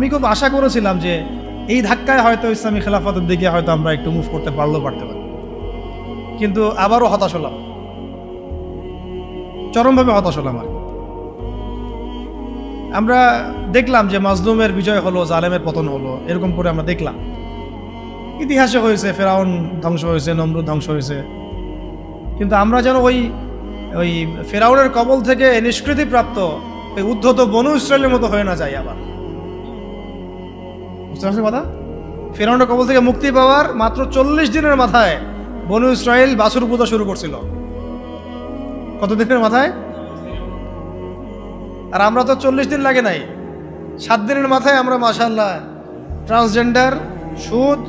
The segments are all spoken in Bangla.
আমি খুব আশা করেছিলাম যে এই ধাক্কায় হয়তো ইসলামী খেলাফতের দিকে হয়তো আমরা একটু মুভ করতে পারতে পারি, কিন্তু আবারও হতাশ হলাম, চরমভাবে হতাশ হলাম। আর আমরা দেখলাম যে মাজলুমের বিজয় হলো, জালেমের পতন হলো, এরকম করে আমরা দেখলাম। ইতিহাসে হয়েছে, ফেরাউন ধ্বংস হয়েছে, নমরুদ ধ্বংস হয়েছে, কিন্তু আমরা যেন ওই ফেরাউনের কবল থেকে নিষ্কৃতিপ্রাপ্ত ওই উদ্ধত বনু ইসরায়েলের মতো হয়ে না যায়। আবার বুঝতে পারছেন কথা? ফেরাউনের কবল থেকে মুক্তি পাওয়ার মাত্র 40 দিনের মাথায় বনু ইসরায়েল বাছুর পূজা শুরু করছিল। কত দিনের মাথায়? আর আমরা তো 40 দিন লাগে নাই, 7 দিনের মাথায় আমরা মাশাআল্লাহ ট্রান্সজেন্ডার, সুদ,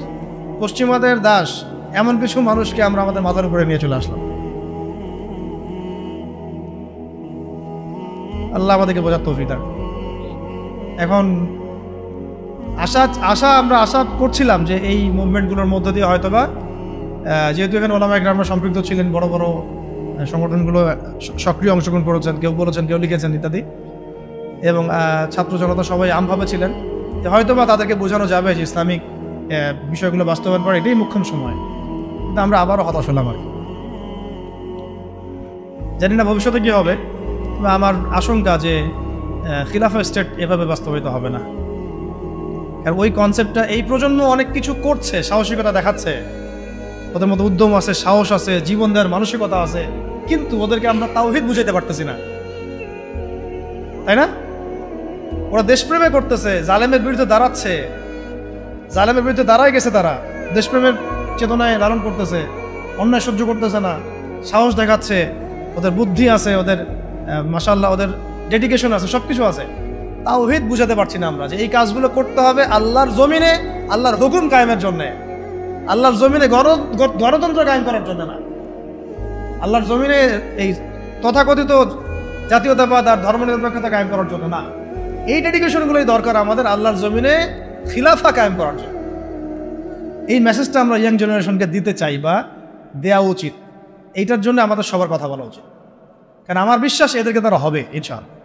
পশ্চিমাদের দাস, এমন কিছু মানুষকে আমরা আমাদের মাথার উপরে নিয়ে চলে আসলাম। আল্লাহ আমাদেরকে বোঝার তৌফিক দান। এখন আমরা আশা করছিলাম যে এই মুভমেন্টগুলোর মধ্য দিয়ে হয়তোবা, যেহেতু এখানে ওলামায়ে কেরামরা সম্পৃক্ত ছিলেন, বড় বড় সংগঠনগুলো সক্রিয় অংশগ্রহণ করেছেন, কেউ বলেছেন, কেউ লিখেছেন ইত্যাদি, এবং ছাত্র জনতা সবাই আমভাবে ছিলেন, যে হয়তোবা তাদেরকে বোঝানো যাবে যে ইসলামিক বিষয়গুলো বাস্তবায়ন করা এটাই মুখ্যম সময়। কিন্তু আমরা আবারও হতাশ হলাম। আর জানি না ভবিষ্যতে কী হবে, তবে আমার আশঙ্কা যে খিলাফা স্টেট এভাবে বাস্তবায়িত হবে না। আর ওই কনসেপ্টটা এই প্রজন্ম অনেক কিছু করছে, সাহসিকতা দেখাচ্ছে, ওদের মধ্যে উদ্যম আছে, সাহস আছে, জীবন দেওয়ার মানসিকতা আছে, কিন্তু ওদেরকে আমরা তাওহীদ বুঝাইতে পারতেছি না, তাই না? ওরা দেশপ্রেমে করতেছে, জালেমের বিরুদ্ধে দাঁড়াচ্ছে, জালেমের বিরুদ্ধে দাঁড়াই গেছে, তারা দেশপ্রেমের চেতনায় লালন করতেছে, অন্যায় সহ্য করতেছে না, সাহস দেখাচ্ছে, ওদের বুদ্ধি আছে, ওদের মাশাআল্লাহ ওদের ডেডিকেশন আছে, সব কিছু আছে। তাওহীদ বুঝাতে পারছি না আমরা যে এই কাজগুলো করতে হবে আল্লাহর জমিনে, আল্লাহর হুকুম কায়েমের জন্যে, আল্লাহর জমিনে গণতন্ত্র কায়েম করার জন্য না, আল্লাহর জমিনে এই তথাকথিত জাতীয়তাবাদ আর ধর্মনিরপেক্ষতা কায়েম করার জন্য না। এই ডেডিকেশনগুলোই দরকার আমাদের আল্লাহর জমিনে খিলাফা কায়েম করার জন্য। এই মেসেজটা আমরা ইয়াং জেনারেশনকে দিতে চাই বা দেওয়া উচিত। এইটার জন্য আমাদের সবার কথা বলা উচিত, কারণ আমার বিশ্বাস এদেরকে তারা হবে ইনশাআল্লাহ।